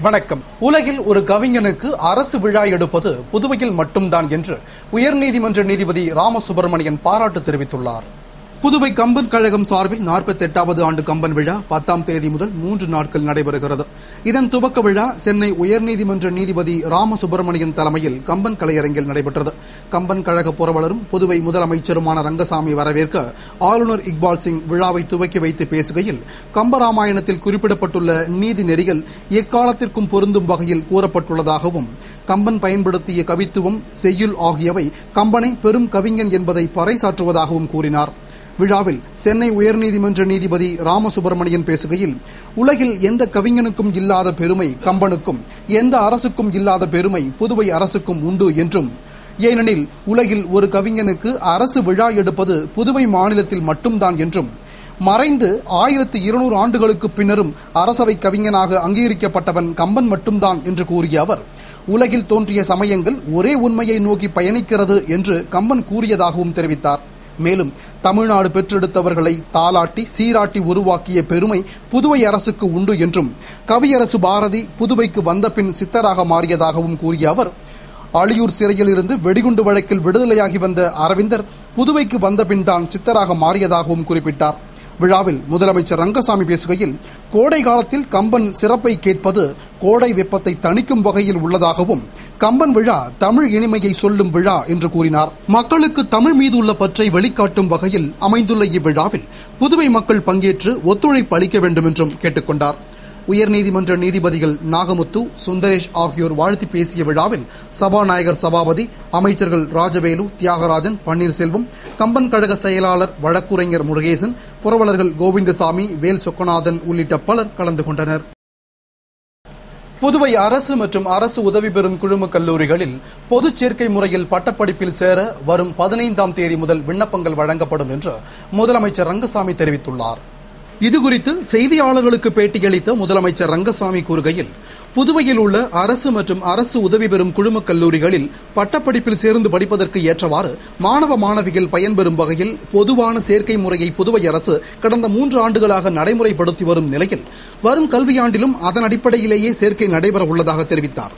வணக்கம். உலகில் ஒரு கவிஞனுக்கு அரசு விழா எடுப்பது புதுவையில் மட்டும்தான் என்று உயர்நீதிமன்ற நீதிபதி ராமசுப்பிரமணியன் பாராட்டு தெரிவித்துள்ளார். புதுவை கம்பன் கழகம் சார்பில் 48வது ஆண்டு கம்பன் விழா 10ஆம் தேதி முதல் 3 நாட்கள் நடைபெறுகிறது. இதன் துவக்க விழா சென்னை உயர்நீதிமன்ற நீதிபதி ராமசுப்பிரமணியன் தலைமையில் கம்பன் கலையரங்கில் நடைபெற்றது. கம்பன் கழக புரவலரும் புதுவை முதலமைச்சருமான ரங்கசாமி வரவேற்க ஆளுநர் இக்பால் சிங் விழாவை துவக்கி வைத்து பேசுகையில், கம்பராமாயணத்தில் குறிப்பிடப்பட்டுள்ள நீதி நெறிகள் எக்காலத்திற்கும் பொருந்தும் வகையில் கூறப்பட்டுள்ளதாகவும், கம்பன் பயன்படுத்திய கவித்துவம், செய்யுள் ஆகியவை கம்பனை பெரும் கவிஞன் என்பதை பறைசாற்றுவதாகவும் கூறினார். விழாவில் சென்னை உயர்நீதிமன்ற நீதிபதி ராமசுப்பிரமணியன் பேசுகையில், உலகில் எந்த கவிஞனுக்கும் இல்லாத பெருமை கம்பனுக்கும், எந்த அரசுக்கும் இல்லாத பெருமை புதுவை அரசுக்கும் உண்டு என்றும், ஏனெனில் உலகில் ஒரு கவிஞனுக்கு அரசு விழா எடுப்பது புதுவை மாநிலத்தில் மட்டும்தான் என்றும், மறைந்து 1200 ஆண்டுகளுக்கு பின்னரும் அரசவை கவிஞனாக அங்கீகரிக்கப்பட்டவன் கம்பன் மட்டும்தான் என்று கூறிய அவர், உலகில் தோன்றிய சமயங்கள் ஒரே உண்மையை நோக்கி பயணிக்கிறது என்று கம்பன் கூறியதாகவும் தெரிவித்தார். மேலும் தமிழ்நாடு பெற்றெடுத்தவர்களை தாலாட்டி சீராட்டி உருவாக்கிய பெருமை புதுவை அரசுக்கு உண்டு என்றும், கவியரசு பாரதி புதுவைக்கு வந்த பின் சித்தராக மாறியதாகவும் கூறிய அவர், அழியூர் சிறையில் இருந்து வெடிகுண்டு வழக்கில் விடுதலையாகி வந்த அரவிந்தர் புதுவைக்கு வந்த பின் தான் சித்தராக மாறியதாகவும் குறிப்பிட்டார். விழாவில் முதலமைச்சர் ரங்கசாமி பேசுகையில், கோடை காலத்தில் கம்பன் சிறப்பை கேட்பது கோடை வெப்பத்தை தணிக்கும் வகையில் உள்ளதாகவும், கம்பன் விழா தமிழ் இனிமையை சொல்லும் விழா என்று கூறினார். மக்களுக்கு தமிழ் மீது உள்ள பற்றை வெளிக்காட்டும் வகையில் அமைந்துள்ள இவ்விழாவில் புதுவை மக்கள் பங்கேற்று ஒத்துழைப்பு அளிக்க வேண்டும் என்றும் கேட்டுக் கொண்டார். உயர்நீதிமன்ற நீதிபதிகள் நாகமுத்து, சுந்தரேஷ் ஆகியோர் வாழ்த்தி பேசிய விழாவில் சபாநாயகர் சபாபதி, அமைச்சர்கள் ராஜவேலு, தியாகராஜன், பன்னீர்செல்வம், கம்பன் கழக செயலாளர் வழக்குரைஞர் முருகேசன், புரவலர்கள் கோவிந்தசாமி, வேல் சொக்கநாதன் உள்ளிட்ட பலர் கலந்து கொண்டனர். புதுவை அரசு மற்றும் அரசு உதவி பெறும் குழும கல்லூரிகளில் பொதுச் சேர்க்கை முறையில் பட்டப்படிப்பில் சேர வரும் 15ஆம் தேதி முதல் விண்ணப்பங்கள் வழங்கப்படும் என்று முதலமைச்சர் ரங்கசாமி தெரிவித்துள்ளார். இதுகுறித்து செய்தியாளர்களுக்கு பேட்டியளித்த முதலமைச்சர் ரங்கசாமி கூறுகையில், புதுவையில் உள்ள அரசு மற்றும் அரசு உதவி பெறும் குழும கல்லூரிகளில் பட்டப்படிப்பில் சேர்ந்து படிப்பதற்கு ஏற்றவாறு மாணவ மாணவிகள் பயன்பெறும் வகையில் பொதுவான சேர்க்கை முறையை புதுவை அரசு கடந்த 3 ஆண்டுகளாக நடைமுறைப்படுத்தி வரும் நிலையில் வரும் கல்வியாண்டிலும் அதன் அடிப்படையிலேயே சேர்க்கை நடைபெற உள்ளதாக தெரிவித்தார்.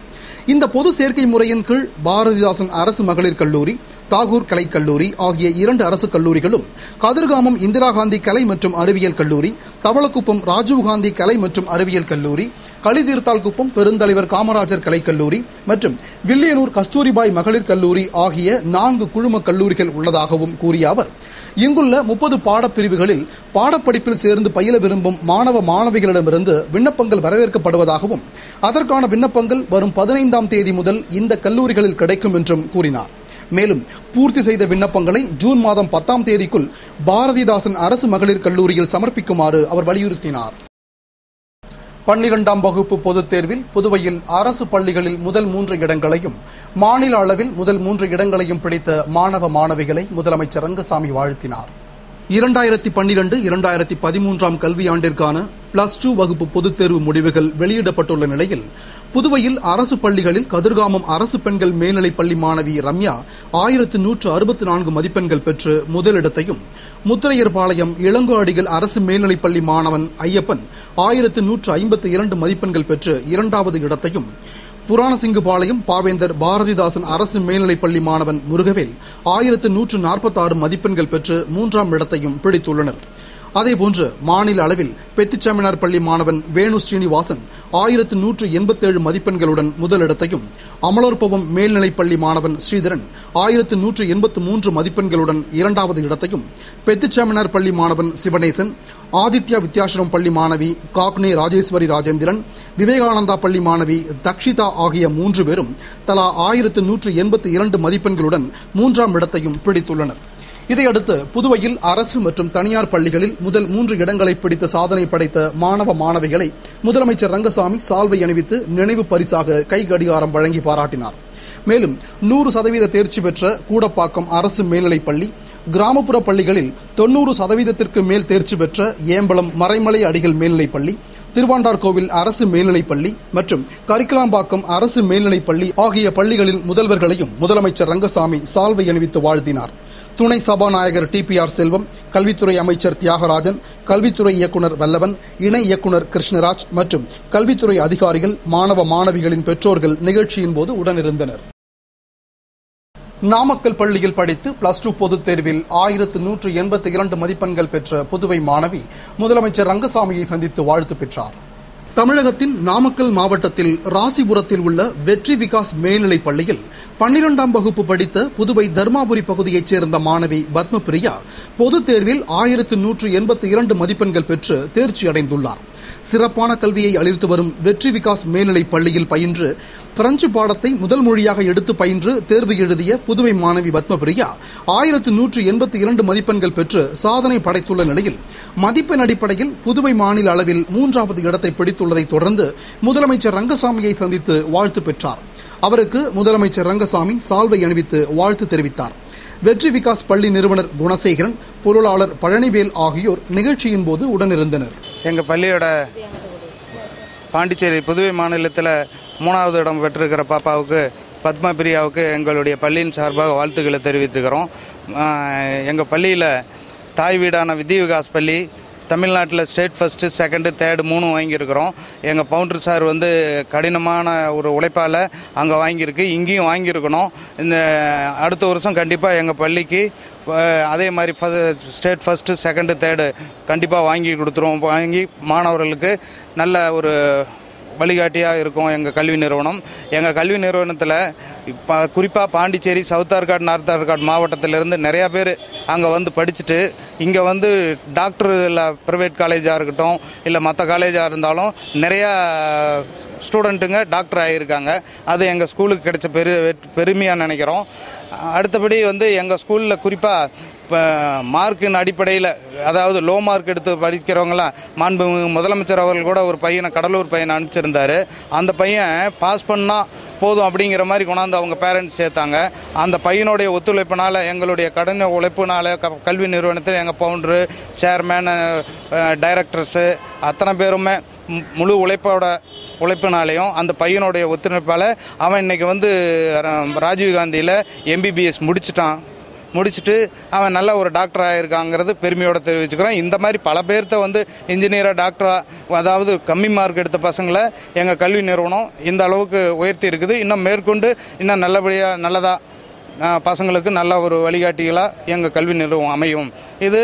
இந்த பொது சேர்க்கை முறையின் கீழ் பாரதிதாசன் அரசு மகளிர் கல்லூரி, தாகூர் கலைக்கல்லூரி ஆகிய 2 அரசு கல்லூரிகளும், கதிர்காமம் இந்திரா காந்தி கலை மற்றும் அறிவியல் கல்லூரி, தவளக்குப்பம் ராஜீவ்காந்தி கலை மற்றும் அறிவியல் கல்லூரி, களிதீர்த்தால்குப்பம் பெருந்தலைவர் காமராஜர் கலைக்கல்லூரி மற்றும் வில்லியனூர் கஸ்தூரிபாய் மகளிர் கல்லூரி ஆகிய 4 குழும கல்லூரிகள் உள்ளதாகவும் கூறிய அவர், இங்குள்ள 30 பாடப்பிரிவுகளில் பாடப்படிப்பில் சேர்ந்து பயில விரும்பும் மாணவ மாணவிகளிடமிருந்து விண்ணப்பங்கள் வரவேற்கப்படுவதாகவும், அதற்கான விண்ணப்பங்கள் வரும் 15ஆம் தேதி முதல் இந்த கல்லூரிகளில் கிடைக்கும் என்றும் கூறினார். மேலும் பூர்த்தி செய்த விண்ணப்பங்களை ஜூன் மாதம் 10ஆம் தேதிக்குள் பாரதிதாசன் அரசு மகளிர் கல்லூரியில் சமர்ப்பிக்குமாறு அவர் வலியுறுத்தினார். 12ஆம் வகுப்பு பொதுத் தேர்வில் புதுவையில் அரசு பள்ளிகளில் முதல் 3 இடங்களையும், மாநில அளவில் முதல் 3 இடங்களையும் பிடித்த மாணவ மாணவிகளை முதலமைச்சர் ரங்கசாமி வாழ்த்தினார். 2012-2013 கல்வியாண்டிற்கான +2 வகுப்பு பொதுத் தேர்வு முடிவுகள் வெளியிடப்பட்டுள்ள நிலையில், புதுவையில் அரசு பள்ளிகளில் கதிர்காமம் அரசு பெண்கள் மேல்நிலைப் பள்ளி மாணவி ரம்யா 1164 மதிப்பெண்கள் பெற்று முதலிடத்தையும், முத்திரையர்பாளையம் இளங்கோஅடிகள் அரசு மேல்நிலைப் பள்ளி மாணவன் ஐயப்பன் 1152 மதிப்பெண்கள் பெற்று 2வது இடத்தையும், புராணசிங்குபாளையம் பாவேந்தர் பாரதிதாசன் அரசு மேல்நிலைப் பள்ளி மாணவன் முருகவேல் 1146 மதிப்பெண்கள் பெற்று 3ஆம் இடத்தையும் பிடித்துள்ளனர். அதேபோன்று மாநில அளவில் பெத்திச்சாமினார் பள்ளி மாணவன் வேணு ஸ்ரீனிவாசன் 1187 மதிப்பெண்களுடன் முதலிடத்தையும், அமலோற்பவம் மேல்நிலைப் பள்ளி மாணவன் ஸ்ரீதரன் 1183 மதிப்பெண்களுடன் 2வது இடத்தையும், பெத்திச்சாமினார் பள்ளி மாணவன் சிவனேசன், ஆதித்யா வித்யாசிரம் பள்ளி மாணவி காக்னே ராஜேஸ்வரி ராஜேந்திரன், விவேகானந்தா பள்ளி மாணவி தக்ஷிதா ஆகிய 3 பேரும் தலா 1182 மதிப்பெண்களுடன் 3ஆம் இடத்தையும் பிடித்துள்ளனர். இதையடுத்து புதுவையில் அரசு மற்றும் தனியார் பள்ளிகளில் முதல் 3 இடங்களை பிடித்த சாதனை படைத்த மாணவ மாணவிகளை முதலமைச்சர் ரங்கசாமி சால்வை அணிவித்து நினைவு பரிசாக கை கடிகாரம் வழங்கி பாராட்டினார். மேலும் 100% தேர்ச்சி பெற்ற கூடப்பாக்கம் அரசு மேல்நிலைப் பள்ளி, கிராமப்புற பள்ளிகளில் 90% மேல் தேர்ச்சி பெற்ற ஏம்பலம் மறைமலை அடிகள் மேல்நிலைப் பள்ளி, திருவாண்டார்கோவில் அரசு மேல்நிலைப் பள்ளி மற்றும் கரிக்கலாம்பாக்கம் அரசு மேல்நிலைப் பள்ளி ஆகிய பள்ளிகளின் முதல்வர்களையும் முதலமைச்சர் ரங்கசாமி சால்வை அணிவித்து வாழ்த்தினார். துணை சபாநாயகர் TPR செல்வம், கல்வித்துறை அமைச்சர் தியாகராஜன், கல்வித்துறை இயக்குநர் வல்லவன், இணை இயக்குநர் கிருஷ்ணராஜ் மற்றும் கல்வித்துறை அதிகாரிகள், மாணவ மாணவிகளின் பெற்றோர்கள் நிகழ்ச்சியின் போது உடனிருந்தனர். நாமக்கல் பள்ளியில் படித்து +2 பொதுத் தேர்வில் 1182 மதிப்பெண்கள் பெற்ற புதுவை மாணவி முதலமைச்சர் ரங்கசாமியை சந்தித்து வாழ்த்து பெற்றார். தமிழகத்தின் நாமக்கல் மாவட்டத்தில் ராசிபுரத்தில் உள்ள வெற்றி விகாஸ் மேல்நிலைப் பள்ளியில் 12ஆம் வகுப்பு படித்த புதுவை தர்மாபுரி பகுதியைச் சேர்ந்த மாணவி பத்மபிரியா பொதுத் தேர்வில் 1182 மதிப்பெண்கள் பெற்று தேர்ச்சி அடைந்துள்ளார். சிறப்பான கல்வியை அளித்து வரும் வெற்றி விகாஸ் மேல்நிலைப் பள்ளியில் பயின்று பிரெஞ்சு பாடத்தை முதல் மொழியாக எடுத்து பயின்று தேர்வு எழுதிய புதுவை மாணவி பத்மபிரியா 1182 மதிப்பெண்கள் பெற்று சாதனை படைத்துள்ள நிலையில் மதிப்பெண் அடிப்படையில் புதுவை மாநில அளவில் 3வது இடத்தை பிடித்துள்ளதை தொடர்ந்து முதலமைச்சர் ரங்கசாமியை சந்தித்து வாழ்த்து பெற்றார். அவருக்கு முதலமைச்சர் ரங்கசாமி சால்வை அணிவித்து வாழ்த்து தெரிவித்தார். வெற்றி விகாஸ் பள்ளி நிறுவனர் குணசேகரன், பொருளாளர் பழனிவேல் ஆகியோர் நிகழ்ச்சியின் போது உடனிருந்தனர். எங்கள் பள்ளியோட பாண்டிச்சேரி புதுவை மாநிலத்தில் 3வது இடம் பெற்றிருக்கிற பாப்பாவுக்கு பத்மபிரியாவுக்கு எங்களுடைய பள்ளியின் சார்பாக வாழ்த்துக்களை தெரிவித்துக்கிறோம். எங்கள் பள்ளியில் தாய் வீடான வித்யா விகாஸ் பள்ளி தமிழ்நாட்டில் ஸ்டேட் ஃபஸ்ட்டு, செகண்டு, தேர்டு 3 வாங்கியிருக்கிறோம். எங்கள் பவுண்டர் சார் கடினமான ஒரு உழைப்பால் அங்கே வாங்கியிருக்கு, இங்கேயும் வாங்கியிருக்கணும். இந்த அடுத்த வருஷம் கண்டிப்பாக எங்கள் பள்ளிக்கு அதே மாதிரி ஸ்டேட் ஃபஸ்ட்டு, செகண்டு, தேர்டு கண்டிப்பாக வாங்கி கொடுத்துருவோம். வாங்கி மாணவர்களுக்கு நல்ல ஒரு வழிகாட்டியாக இருக்கும் எங்கள் கல்வி நிறுவனம். எங்கள் கல்வி நிறுவனத்தில் இப்போ குறிப்பாக பாண்டிச்சேரி, சவுத் ஆர்காட், நார்த் ஆர்காட் மாவட்டத்திலேருந்து நிறையா பேர் அங்கே படிச்சுட்டு இங்கே டாக்டர் இல்லை ப்ரைவேட் காலேஜாக இருக்கட்டும் இல்லை மற்ற காலேஜாக இருந்தாலும் நிறையா ஸ்டூடெண்ட்டுங்க டாக்டர் ஆகியிருக்காங்க. அது எங்கள் ஸ்கூலுக்கு கிடைச்ச பெருமையாக நினைக்கிறோம். அடுத்தபடி எங்கள் ஸ்கூலில் குறிப்பாக இப்போ மார்க்கின் அடிப்படையில், அதாவது லோ மார்க் எடுத்து படிக்கிறவங்களாம் மாண்பு முதலமைச்சர் அவர்கள் கூட ஒரு பையனை, கடலூர் பையனை அனுப்பிச்சிருந்தார். அந்த பையன் பாஸ் பண்ணால் போதும் அப்படிங்கிற மாதிரி கொண்டாந்து அவங்க பேரண்ட்ஸ் சேர்த்தாங்க. அந்த பையனுடைய ஒத்துழைப்பினால், எங்களுடைய கடின உழைப்பினால் கல்வி நிறுவனத்தில் எங்கள் பவுண்டரு, சேர்மேன், டைரக்டர்ஸு அத்தனை பேருமே முழு உழைப்பினாலேயும் அந்த பையனுடைய ஒத்துழைப்பால் அவன் இன்றைக்கி ராஜீவ்காந்தியில் MBBS முடிச்சுட்டு அவன் நல்ல ஒரு டாக்டராக இருக்காங்கிறது பெருமையோடு தெரிவிச்சுக்கிறோம். இந்த மாதிரி பல பேர்த்த இன்ஜினியராக, டாக்டராக, அதாவது கம்மி மார்க் எடுத்த பசங்களை எங்கள் கல்வி நிறுவனம் இந்த அளவுக்கு உயர்த்தி இருக்குது. இன்னும் மேற்கொண்டு இன்னும் நல்லதாக பசங்களுக்கு நல்ல ஒரு வழிகாட்டிகளாக எங்கள் கல்வி நிறுவனம் அமையும். இது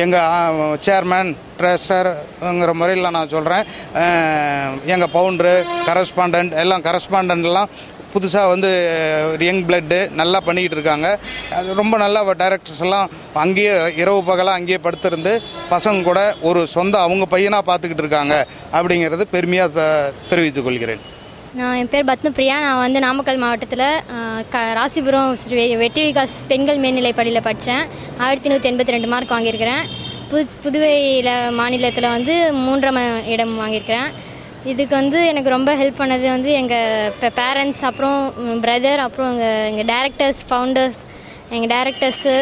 எங்கள் சேர்மேன், ட்ரெஸருங்கிற முறையில் நான் சொல்கிறேன். எங்கள் பவுண்டரு, கரஸ்பாண்டன்ட்லாம் புதுசாக யங் பிளட்டு நல்லா பண்ணிக்கிட்டு இருக்காங்க. ரொம்ப நல்லா டைரக்டர்ஸ் எல்லாம் அங்கேயே இரவு பகலாக அங்கேயே படுத்திருந்து பசங்க கூட ஒரு சொந்த அவங்க பையனாக பார்த்துக்கிட்டு இருக்காங்க அப்படிங்கிறது பெருமையாக தெரிவித்துக் கொள்கிறேன். என் பேர் பத்மபிரியா. நான் நாமக்கல் மாவட்டத்தில் ராசிபுரம் வெற்றி விகாஸ் பெண்கள் மேல்நிலைப் பள்ளியில் படித்தேன். 1182 மார்க் வாங்கியிருக்கிறேன். புதுவையில் மாநிலத்தில் 3ஆம் இடம் வாங்கியிருக்கிறேன். இதுக்கு எனக்கு ரொம்ப ஹெல்ப் பண்ணது எங்கள் பேரண்ட்ஸ், அப்புறம் பிரதர், அப்புறம் எங்கள் டைரக்டர்ஸ், ஃபவுண்டர்ஸ், எங்கள் directors,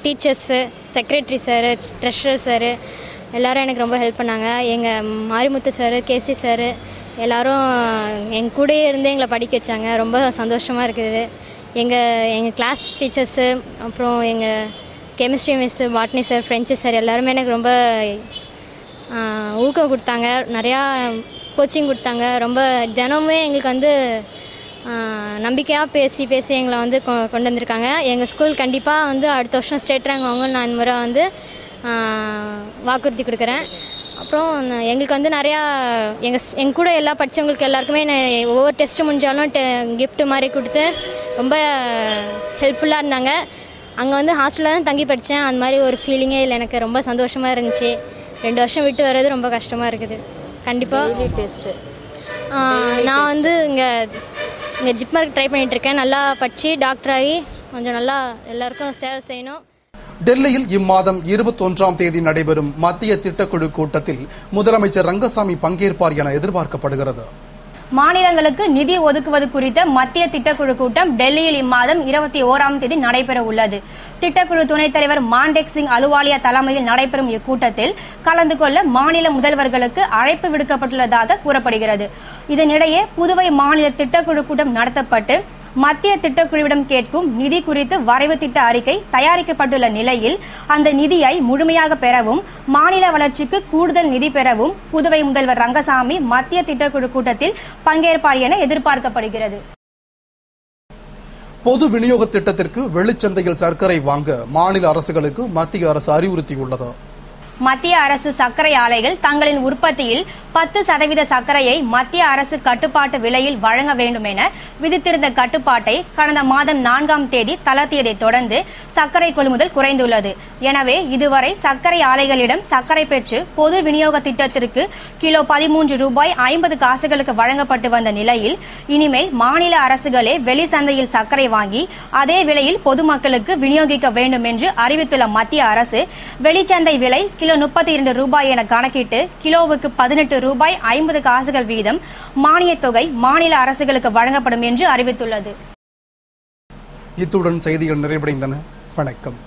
teachers, secretary sir, treasurer sir எல்லோரும் எனக்கு ரொம்ப ஹெல்ப் பண்ணாங்க. எங்கள் மாரிமுத்து சார், கேசி சார் எல்லோரும் எங்கள் கூடயே இருந்து எங்களை படிக்க வச்சாங்க. ரொம்ப சந்தோஷமாக இருக்குது. எங்கள் கிளாஸ் டீச்சர்ஸு, அப்புறம் எங்கள் chemistry miss, botany sir, French sir எல்லாருமே எனக்கு ரொம்ப ஊக்கம் கொடுத்தாங்க. நிறையா கோச்சிங் கொடுத்தாங்க. ரொம்ப தினமுமே எங்களுக்கு நம்பிக்கையாக பேசி எங்களை கொண்டு வந்திருக்காங்க. எங்கள் ஸ்கூல் கண்டிப்பாக அடுத்த வருஷம் ஸ்டேட் ரேங்க் வாங்கன்னு நான் இந்த முறை வாக்குறுதி கொடுக்குறேன். அப்புறம் எங்களுக்கு நிறையா எங்கள் கூட எல்லாம் படித்தவங்களுக்கு எல்லாருக்குமே ஒவ்வொரு டெஸ்ட்டு முடிஞ்சாலும் கிஃப்ட்டு மாதிரி கொடுத்து ரொம்ப ஹெல்ப்ஃபுல்லாக இருந்தாங்க. அங்கே ஹாஸ்டலில் தான் தங்கி படித்தேன். அந்த மாதிரி ஒரு ஃபீலிங்கே இல்லை. எனக்கு ரொம்ப சந்தோஷமாக இருந்துச்சு. 2 வருஷம் விட்டு வர்றது ரொம்ப கஷ்டமாக இருக்குது. கண்டிப்பாக டெஸ்ட்டு நான் இங்கே ஜிப்மருக்கு ட்ரை பண்ணிகிட்ருக்கேன். நல்லா படித்து டாக்டராகி கொஞ்சம் நல்லா எல்லாருக்கும் சேவை செய்யணும். டெல்லியில் இம்மாதம் 21ஆம் தேதி நடைபெறும் மத்திய திட்டக்குழு கூட்டத்தில் முதலமைச்சர் ரங்கசாமி பங்கேற்பார் என எதிர்பார்க்கப்படுகிறது. மாநிலங்களுக்கு நிதி ஒதுக்குவது குறித்த மத்திய திட்டக்குழு கூட்டம் டெல்லியில் இம்மாதம் 21ஆம் தேதி நடைபெற உள்ளது. திட்டக்குழு துணைத் தலைவர் மாண்டேக் சிங் அலுவாலியா தலைமையில் நடைபெறும் இக்கூட்டத்தில் கலந்து கொள்ள மாநில முதல்வர்களுக்கு அழைப்பு விடுக்கப்பட்டுள்ளதாக கூறப்படுகிறது. இதனிடையே புதுவை மாநில திட்டக்குழு கூட்டம் நடத்தப்பட்டு மத்திய திட்டக்குழுவிடம் கேட்கும் நிதி குறித்து வரைவு திட்ட அறிக்கை தயாரிக்கப்பட்டுள்ள நிலையில் அந்த நிதியை முழுமையாக பெறவும் மாநில வளர்ச்சிக்கு கூடுதல் நிதி பெறவும் புதுவை முதல்வர் ரங்கசாமி மத்திய திட்டக்குழு கூட்டத்தில் பங்கேற்பார் என எதிர்பார்க்கப்படுகிறது. பொது விநியோக திட்டத்திற்கு வெளிச்சந்தையில் சர்க்கரை வாங்க மாநில அரசுகளுக்கு மத்திய அரசு அறிவுறுத்தியுள்ளது. மத்திய அரசு சர்க்கரை ஆலைகள் தங்களின் உற்பத்தியில் 10% சர்க்கரையை மத்திய அரசு கட்டுப்பாட்டு விலையில் வழங்க வேண்டும் என விதித்திருந்த கட்டுப்பாட்டை கடந்த மாதம் 4ஆம் தேதி தளர்த்தியதை தொடர்ந்து சர்க்கரை கொள்முதல் குறைந்துள்ளது. எனவே இதுவரை சர்க்கரை ஆலைகளிடம் சர்க்கரை பெற்று பொது விநியோக திட்டத்திற்கு கிலோ 13 ரூபாய் 50 காசுகளுக்கு வழங்கப்பட்டு வந்த நிலையில் இனிமேல் மாநில அரசுகளே வெளி சந்தையில் சர்க்கரை வாங்கி அதே விலையில் பொதுமக்களுக்கு விநியோகிக்க வேண்டும் என்று அறிவித்துள்ள மத்திய அரசு வெளிச்சந்தை விலை கிலோ 32 ரூபாய் என கணக்கிட்டு கிலோவுக்கு 18 ரூபாய் 50 காசுகள் வீதம் மானியத் தொகை மாநில அரசுகளுக்கு வழங்கப்படும் என்று அறிவித்துள்ளது. இத்துடன் செய்திகள் நிறைவடைந்தன. வணக்கம்.